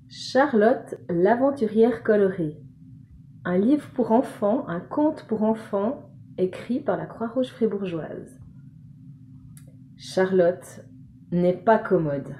Charlotte l'aventurière colorée. Un livre pour enfants, un conte pour enfants, écrit par la Croix-Rouge fribourgeoise. Charlotte n'est pas commode.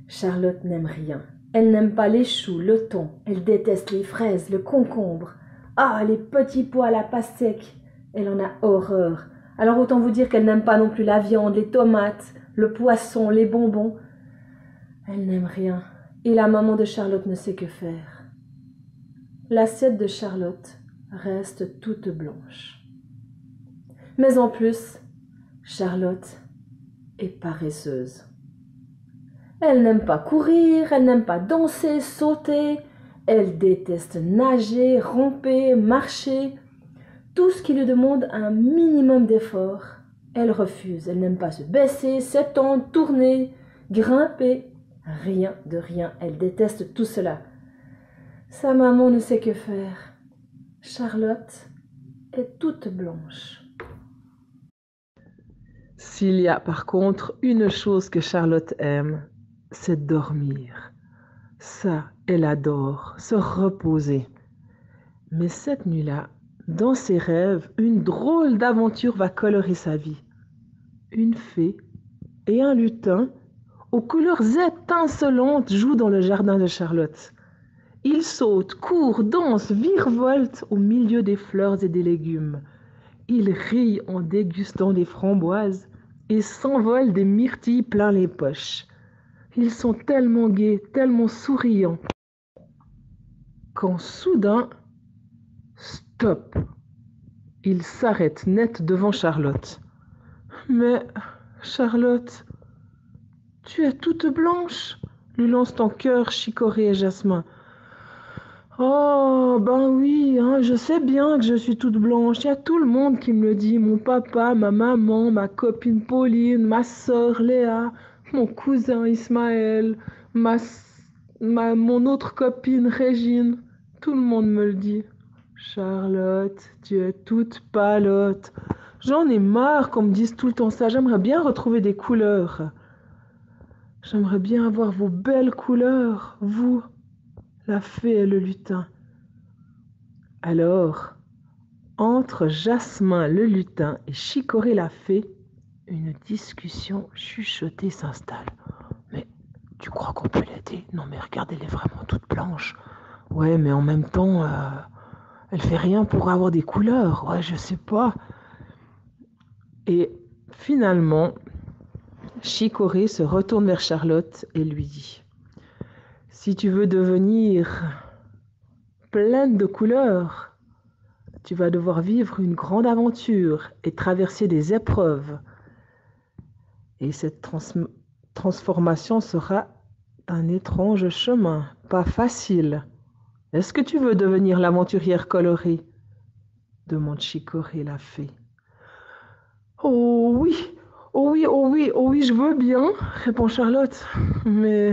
Charlotte n'aime rien. Elle n'aime pas les choux, le thon. Elle déteste les fraises, le concombre. Ah, les petits pois à la pastèque. Elle en a horreur. Alors autant vous dire qu'elle n'aime pas non plus la viande, les tomates, le poisson, les bonbons. Elle n'aime rien. Et la maman de Charlotte ne sait que faire. L'assiette de Charlotte reste toute blanche. Mais en plus, Charlotte est paresseuse. Elle n'aime pas courir, elle n'aime pas danser, sauter, elle déteste nager, ramper, marcher. Tout ce qui lui demande un minimum d'effort, elle refuse. Elle n'aime pas se baisser, s'étendre, tourner, grimper. Rien de rien, elle déteste tout cela. Sa maman ne sait que faire. Charlotte est toute blanche. S'il y a par contre une chose que Charlotte aime, c'est dormir. Ça, elle adore, se reposer. Mais cette nuit-là, dans ses rêves, une drôle d'aventure va colorer sa vie. Une fée et un lutin, aux couleurs étincelantes, jouent dans le jardin de Charlotte. Ils sautent, courent, dansent, virevoltent au milieu des fleurs et des légumes. Ils rient en dégustant des framboises et s'envolent des myrtilles plein les poches. Ils sont tellement gais, tellement souriants, quand soudain, stop! Ils s'arrêtent net devant Charlotte. Mais, Charlotte, tu es toute blanche, lui lancent en chœur Chicorée et Jasmin. Oh, ben oui, hein, je sais bien que je suis toute blanche. Il y a tout le monde qui me le dit. Mon papa, ma maman, ma copine Pauline, ma sœur Léa, mon cousin Ismaël, mon autre copine Régine. Tout le monde me le dit. Charlotte, tu es toute palote. J'en ai marre qu'on me dise tout le temps ça. J'aimerais bien retrouver des couleurs. J'aimerais bien avoir vos belles couleurs, vous, la fée et le lutin. Alors, entre Jasmin le lutin et Chicorée la fée, une discussion chuchotée s'installe. Mais tu crois qu'on peut l'aider? Non mais regarde, elle est vraiment toute blanche. Ouais, mais en même temps, elle fait rien pour avoir des couleurs. Ouais, je sais pas. Et finalement, Chicorée se retourne vers Charlotte et lui dit: si tu veux devenir pleine de couleurs, tu vas devoir vivre une grande aventure et traverser des épreuves. Et cette transformation sera un étrange chemin, pas facile. Est-ce que tu veux devenir l'aventurière colorée? Demande Chicorée la fée. Oh oui, oh oui, oh oui, oh oui, je veux bien, répond Charlotte. Mais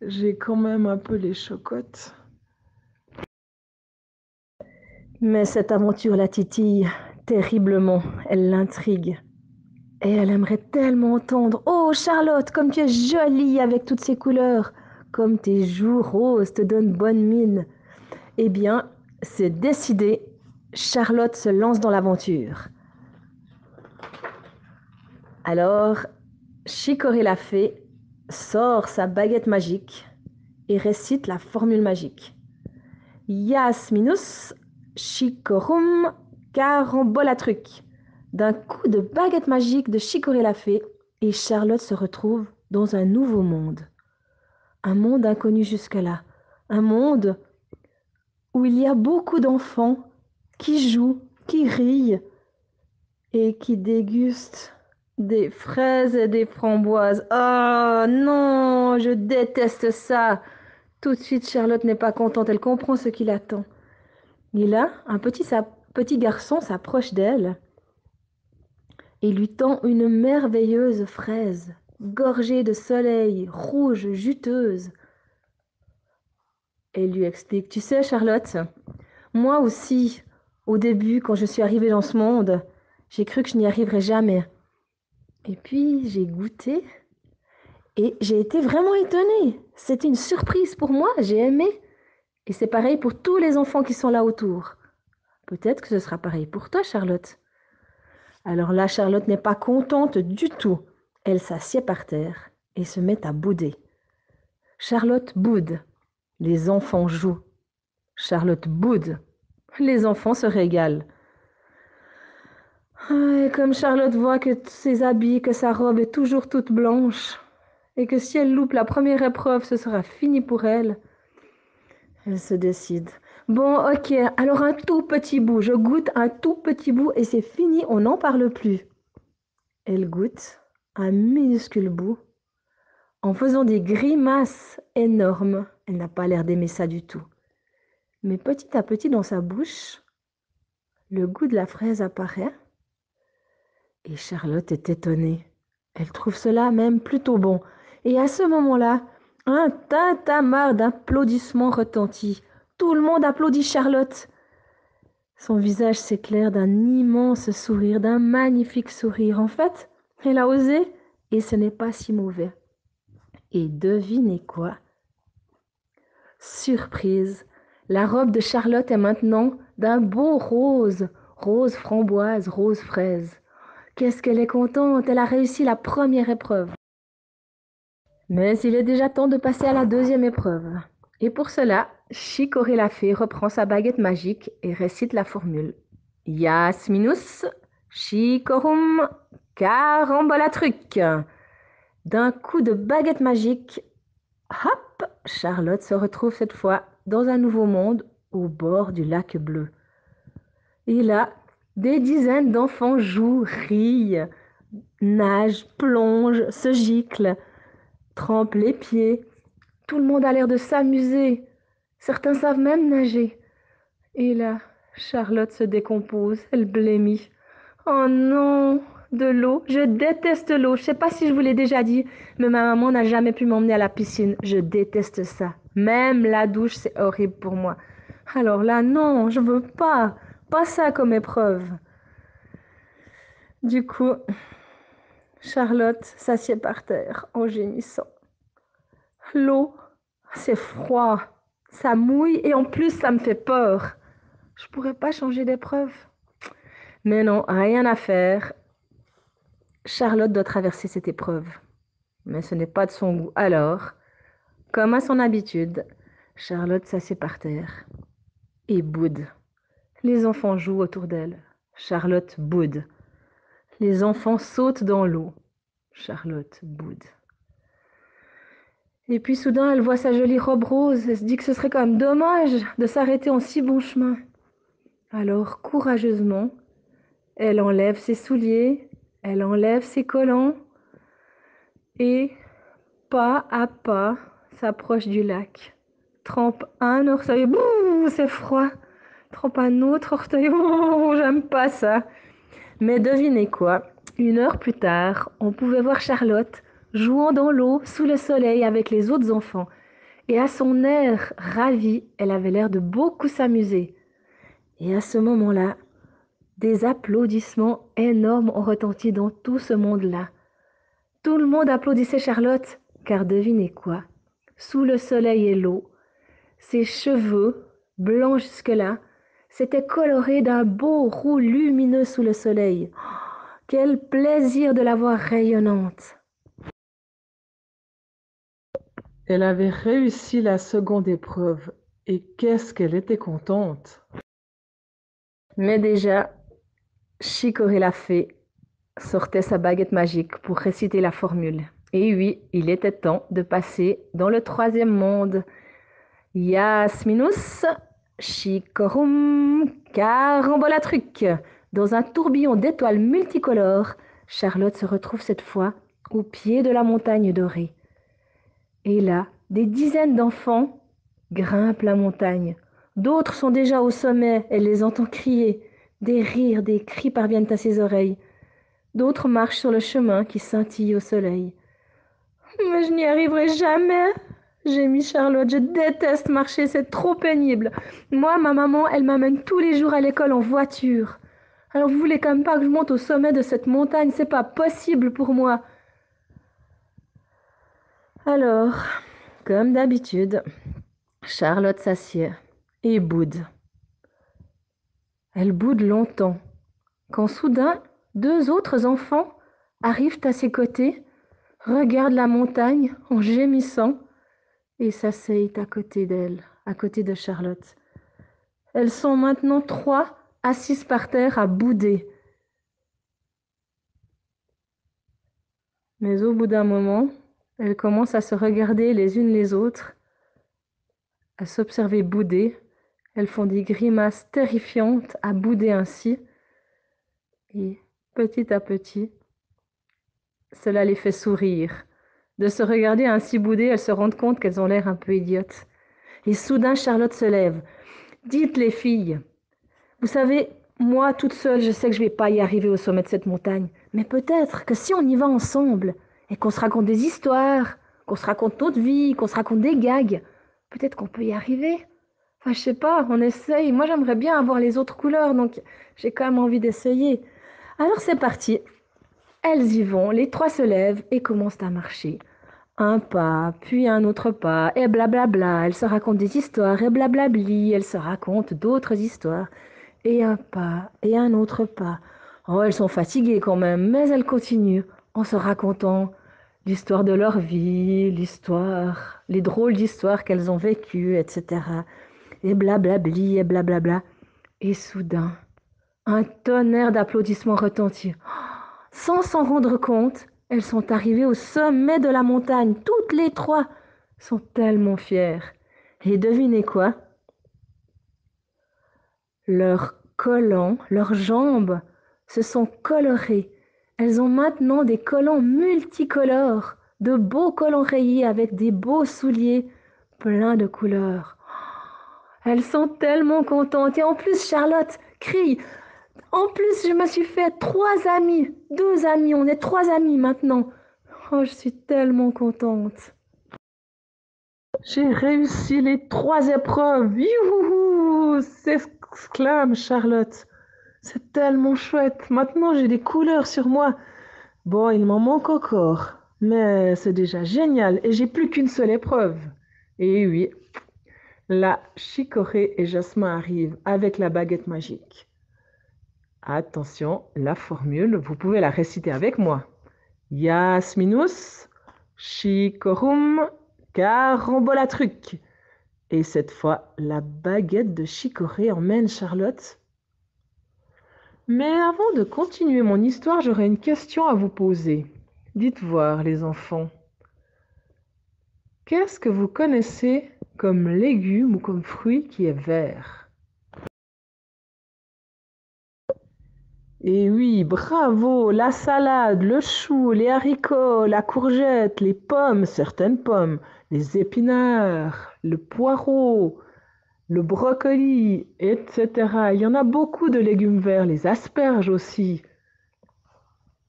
j'ai quand même un peu les chocottes. Mais cette aventure la titille terriblement, elle l'intrigue. Et elle aimerait tellement entendre: oh Charlotte, comme tu es jolie avec toutes ces couleurs, comme tes joues roses te donnent bonne mine. Eh bien, c'est décidé, Charlotte se lance dans l'aventure. Alors, Chicorée la fée sort sa baguette magique et récite la formule magique. Yasminus Chicorum Carambolatruc. D'un coup de baguette magique de Chicorée la fée, et Charlotte se retrouve dans un nouveau monde. Un monde inconnu jusque-là. Un monde où il y a beaucoup d'enfants qui jouent, qui rient et qui dégustent des fraises et des framboises. Oh non, je déteste ça. Tout de suite, Charlotte n'est pas contente, elle comprend ce qui l'attend. Et là, un petit garçon s'approche d'elle et lui tend une merveilleuse fraise, gorgée de soleil, rouge, juteuse. Et lui explique: tu sais, Charlotte, moi aussi, au début, quand je suis arrivée dans ce monde, j'ai cru que je n'y arriverais jamais. Et puis, j'ai goûté Et j'ai été vraiment étonnée. C'était une surprise pour moi, j'ai aimé. Et c'est pareil pour tous les enfants qui sont là autour. Peut-être que ce sera pareil pour toi, Charlotte. Alors là, Charlotte n'est pas contente du tout. Elle s'assied par terre et se met à bouder. Charlotte boude. Les enfants jouent. Charlotte boude. Les enfants se régalent. Et comme Charlotte voit que ses habits, que sa robe est toujours toute blanche, et que si elle loupe la première épreuve, ce sera fini pour elle, elle se décide. Bon, ok, alors un tout petit bout. Je goûte un tout petit bout et c'est fini, on n'en parle plus. Elle goûte un minuscule bout en faisant des grimaces énormes. Elle n'a pas l'air d'aimer ça du tout. Mais petit à petit dans sa bouche, le goût de la fraise apparaît et Charlotte est étonnée. Elle trouve cela même plutôt bon. Et à ce moment-là, un tintamarre d'applaudissements retentit. Tout le monde applaudit Charlotte. Son visage s'éclaire d'un immense sourire, d'un magnifique sourire. En fait, elle a osé et ce n'est pas si mauvais. Et devinez quoi? Surprise! La robe de Charlotte est maintenant d'un beau rose, rose framboise, rose fraise. Qu'est-ce qu'elle est contente, elle a réussi la première épreuve. Mais il est déjà temps de passer à la deuxième épreuve. Et pour cela, Chicorée la fée reprend sa baguette magique et récite la formule. Yasminus, Chicorum, carambolatruc. D'un coup de baguette magique, hop, Charlotte se retrouve cette fois dans un nouveau monde au bord du lac bleu. Et là, des dizaines d'enfants jouent, rient, nagent, plongent, se giclent, trempent les pieds. Tout le monde a l'air de s'amuser. Certains savent même nager. Et là, Charlotte se décompose, elle blêmit. Oh non, de l'eau. Je déteste l'eau. Je ne sais pas si je vous l'ai déjà dit, mais ma maman n'a jamais pu m'emmener à la piscine. Je déteste ça. Même la douche, c'est horrible pour moi. Alors là, non, je veux pas. Pas ça comme épreuve. Du coup, Charlotte s'assied par terre en gémissant. L'eau, c'est froid, ça mouille et en plus ça me fait peur. Je pourrais pas changer d'épreuve. Mais non, rien à faire. Charlotte doit traverser cette épreuve. Mais ce n'est pas de son goût. Alors, comme à son habitude, Charlotte s'assied par terre et boude. Les enfants jouent autour d'elle. Charlotte boude. Les enfants sautent dans l'eau. Charlotte boude. Et puis soudain, elle voit sa jolie robe rose. Elle se dit que ce serait quand même dommage de s'arrêter en si bon chemin. Alors, courageusement, elle enlève ses souliers, elle enlève ses collants et, pas à pas, s'approche du lac. Trempe un orteil, bouh, c'est froid. Trempe un autre orteil, bouh, j'aime pas ça. Mais devinez quoi? 1 heure plus tard, on pouvait voir Charlotte jouant dans l'eau sous le soleil avec les autres enfants. Et à son air ravi, elle avait l'air de beaucoup s'amuser. Et à ce moment-là, des applaudissements énormes ont retenti dans tout ce monde-là. Tout le monde applaudissait Charlotte, car devinez quoi? Sous le soleil et l'eau, ses cheveux, blancs jusque-là, s'étaient colorés d'un beau roux lumineux sous le soleil. Quel plaisir de la voir rayonnante! Elle avait réussi la seconde épreuve et qu'est-ce qu'elle était contente. Mais déjà, Chicorée la fée sortait sa baguette magique pour réciter la formule. Et oui, il était temps de passer dans le troisième monde. Yasminus, Chicorum, carambolatruc. Dans un tourbillon d'étoiles multicolores, Charlotte se retrouve cette fois au pied de la montagne dorée. Et là, des dizaines d'enfants grimpent la montagne. D'autres sont déjà au sommet, elle les entend crier. Des rires, des cris parviennent à ses oreilles. D'autres marchent sur le chemin qui scintille au soleil. Mais je n'y arriverai jamais, gémit Charlotte. Je déteste marcher, c'est trop pénible. Moi, ma maman, elle m'amène tous les jours à l'école en voiture. Alors vous voulez quand même pas que je monte au sommet de cette montagne, c'est pas possible pour moi. Alors, comme d'habitude, Charlotte s'assied et boude. Elle boude longtemps, quand soudain, deux autres enfants arrivent à ses côtés, regardent la montagne en gémissant et s'asseyent à côté d'elle, à côté de Charlotte. Elles sont maintenant 3 assises par terre à bouder. Mais au bout d'un moment, elles commencent à se regarder les unes les autres, à s'observer bouder. Elles font des grimaces terrifiantes à bouder ainsi. Et petit à petit, cela les fait sourire. De se regarder ainsi bouder, elles se rendent compte qu'elles ont l'air un peu idiotes. Et soudain, Charlotte se lève. Dites les filles, vous savez, moi toute seule, je sais que je ne vais pas y arriver au sommet de cette montagne. Mais peut-être que si on y va ensemble et qu'on se raconte des histoires, qu'on se raconte notre vie, qu'on se raconte des gags, peut-être qu'on peut y arriver. Enfin, je sais pas, on essaye. Moi, j'aimerais bien avoir les autres couleurs, donc j'ai quand même envie d'essayer. Alors c'est parti. Elles y vont, les 3 se lèvent et commencent à marcher. Un pas, puis un autre pas, et blablabla. Elles se racontent des histoires, et blablabli. Elles se racontent d'autres histoires. Et un pas, et un autre pas. Oh, elles sont fatiguées quand même, mais elles continuent en se racontant l'histoire de leur vie, l'histoire, les drôles d'histoires qu'elles ont vécues, etc. Et blablabli, et blablabla. Et soudain, un tonnerre d'applaudissements retentit. Sans s'en rendre compte, elles sont arrivées au sommet de la montagne. Toutes les 3 sont tellement fières. Et devinez quoi? Leurs collants, leurs jambes se sont colorés. Elles ont maintenant des collants multicolores, de beaux collants rayés avec des beaux souliers pleins de couleurs. Elles sont tellement contentes. Et en plus, Charlotte crie. En plus, je me suis fait 3 amis. 2 amis, on est 3 amis maintenant. Oh, je suis tellement contente. J'ai réussi les 3 épreuves. Youhou! S'exclame Charlotte. C'est tellement chouette. Maintenant, j'ai des couleurs sur moi. Bon, il m'en manque encore. Mais c'est déjà génial. Et j'ai plus qu'une seule épreuve. Et oui, là, Chicorée et Jasmin arrivent avec la baguette magique. Attention, la formule, vous pouvez la réciter avec moi. Yasminus, Chicorum, carambolatruc. Et cette fois, la baguette de Chicorée emmène Charlotte. Mais avant de continuer mon histoire, j'aurais une question à vous poser. Dites voir, les enfants. Qu'est-ce que vous connaissez comme légume ou comme fruit qui est vert? Et oui, bravo, la salade, le chou, les haricots, la courgette, les pommes, certaines pommes, les épinards, le poireau, le brocoli, etc. Il y en a beaucoup de légumes verts, les asperges aussi,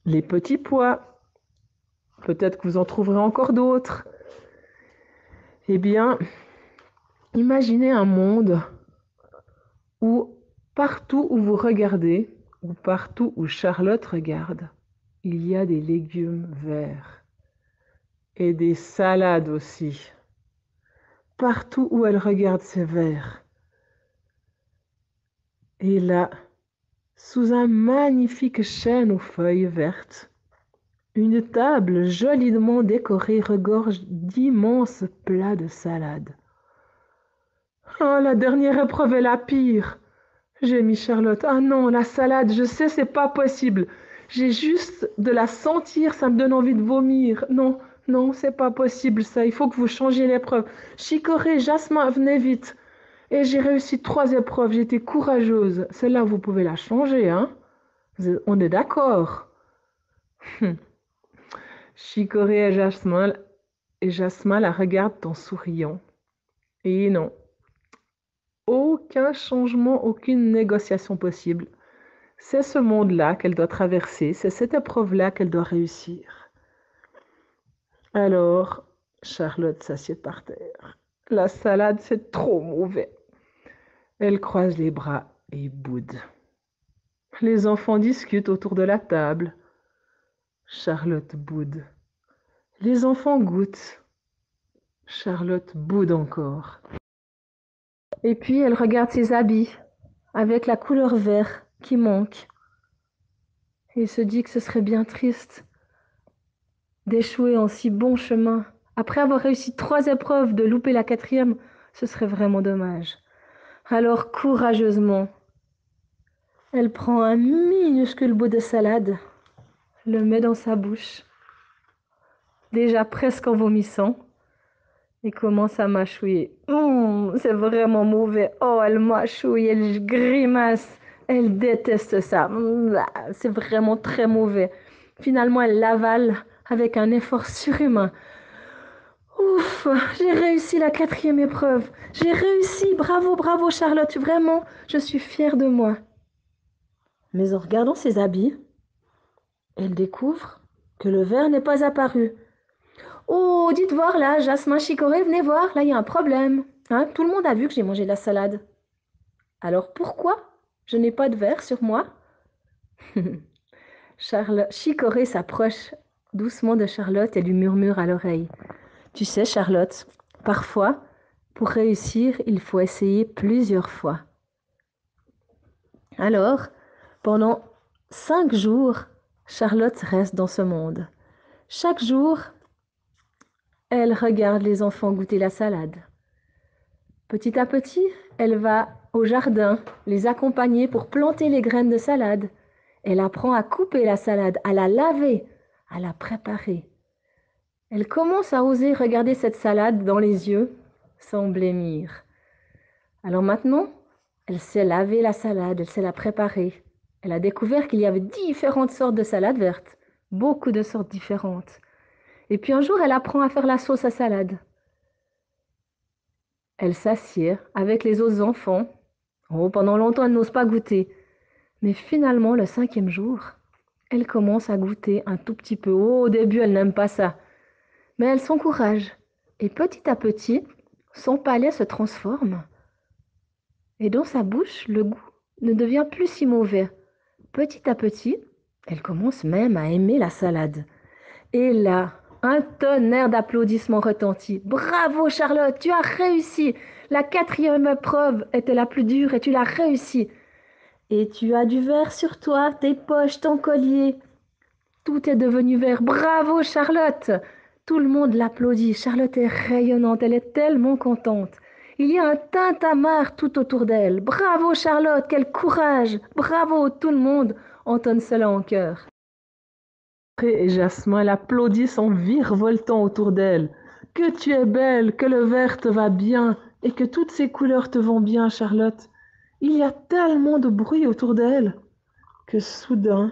les petits pois. Peut-être que vous en trouverez encore d'autres. Eh bien, imaginez un monde où partout où vous regardez, ou partout où Charlotte regarde, il y a des légumes verts et des salades aussi. Partout où elle regarde, c'est vert. Et là, sous un magnifique chêne aux feuilles vertes, une table joliment décorée regorge d'immenses plats de salade. Oh, la dernière épreuve est la pire, gémit Charlotte. Ah non, la salade, je sais, c'est pas possible. J'ai juste de la sentir, ça me donne envie de vomir. Non, non, c'est pas possible ça, il faut que vous changiez l'épreuve. Chicorée, Jasmin, venez vite. Et j'ai réussi 3 épreuves, j'étais courageuse. Celle-là, vous pouvez la changer, hein? On est d'accord. Chicorée et Jasmin la regardent en souriant. Et non, aucun changement, aucune négociation possible. C'est ce monde-là qu'elle doit traverser, c'est cette épreuve-là qu'elle doit réussir. Alors, Charlotte s'assied par terre. La salade, c'est trop mauvais. Elle croise les bras et boude. Les enfants discutent autour de la table. Charlotte boude. Les enfants goûtent. Charlotte boude encore. Et puis elle regarde ses habits avec la couleur vert qui manque et se dit que ce serait bien triste d'échouer en si bon chemin. Après avoir réussi 3 épreuves, de louper la 4e, ce serait vraiment dommage. Alors courageusement, elle prend un minuscule bout de salade, le met dans sa bouche, déjà presque en vomissant, et commence à mâchouiller. C'est vraiment mauvais. Oh, elle mâchouille, elle grimace, elle déteste ça. C'est vraiment très mauvais. Finalement, elle l'avale avec un effort surhumain. Ouf, j'ai réussi la 4e épreuve. J'ai réussi. Bravo, bravo Charlotte. Vraiment, je suis fière de moi. Mais en regardant ses habits, elle découvre que le verre n'est pas apparu. Oh, dites voir là, Jasmin, Chicorée, venez voir, là il y a un problème. Hein, tout le monde a vu que j'ai mangé de la salade. Alors pourquoi je n'ai pas de verre sur moi? Chicorée s'approche doucement de Charlotte et lui murmure à l'oreille. Tu sais, Charlotte, parfois, pour réussir, il faut essayer plusieurs fois. Alors, pendant 5 jours, Charlotte reste dans ce monde. Chaque jour, elle regarde les enfants goûter la salade. Petit à petit, elle va au jardin les accompagner pour planter les graines de salade. Elle apprend à couper la salade, à la laver, à la préparer. Elle commence à oser regarder cette salade dans les yeux sans blêmir. Alors maintenant, elle sait laver la salade, elle sait la préparer. Elle a découvert qu'il y avait différentes sortes de salades vertes, beaucoup de sortes différentes. Et puis un jour, elle apprend à faire la sauce à salade. Elle s'assied avec les autres enfants. Oh, pendant longtemps, elle n'ose pas goûter. Mais finalement, le 5e jour, elle commence à goûter un tout petit peu. Oh, au début, elle n'aime pas ça. Mais elle s'encourage. Et petit à petit, son palais se transforme. Et dans sa bouche, le goût ne devient plus si mauvais. Petit à petit, elle commence même à aimer la salade. Et là, un tonnerre d'applaudissements retentit. Bravo Charlotte, tu as réussi. La 4e épreuve était la plus dure et tu l'as réussi. Et tu as du verre sur toi, tes poches, ton collier. Tout est devenu vert. Bravo Charlotte. Tout le monde l'applaudit. Charlotte est rayonnante, elle est tellement contente. Il y a un tintamarre tout autour d'elle. Bravo Charlotte, quel courage. Bravo, tout le monde entonne cela en chœur. Et Jasmin l'applaudissent en virevoltant autour d'elle. Que tu es belle, que le vert te va bien et que toutes ces couleurs te vont bien, Charlotte. Il y a tellement de bruit autour d'elle que soudain,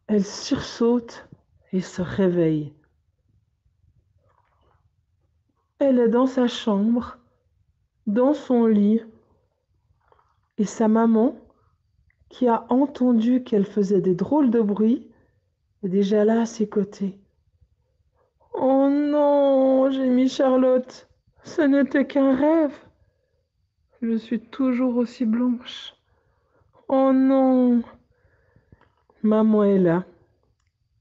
elle sursaute et se réveille. Elle est dans sa chambre, dans son lit, et sa maman, qui a entendu qu'elle faisait des drôles de bruit, est déjà là à ses côtés. Oh non, j'ai mis Charlotte. Ce n'était qu'un rêve. Je suis toujours aussi blanche. Oh non. Maman est là.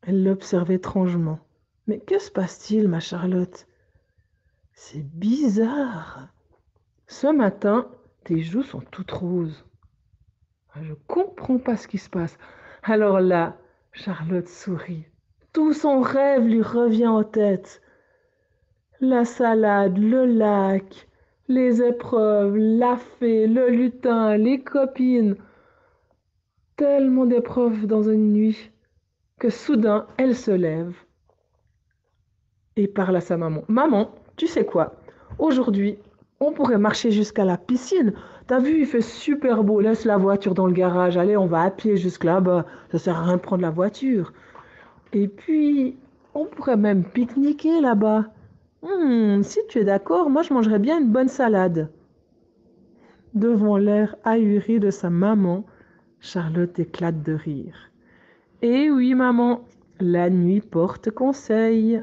Elle l'observe étrangement. Mais que se passe-t-il, ma Charlotte? C'est bizarre. Ce matin, tes joues sont toutes roses. Je comprends pas ce qui se passe. Alors là, Charlotte sourit. Tout son rêve lui revient en tête. La salade, le lac, les épreuves, la fée, le lutin, les copines. Tellement d'épreuves dans une nuit que soudain, elle se lève et parle à sa maman. Maman, tu sais quoi? Aujourd'hui, on pourrait marcher jusqu'à la piscine. T'as vu, il fait super beau. Laisse la voiture dans le garage. Allez, on va à pied jusque là-bas. Ça sert à rien de prendre la voiture. Et puis, on pourrait même pique-niquer là-bas. Si tu es d'accord, moi je mangerais bien une bonne salade. Devant l'air ahuri de sa maman, Charlotte éclate de rire. Eh oui, maman, la nuit porte conseil.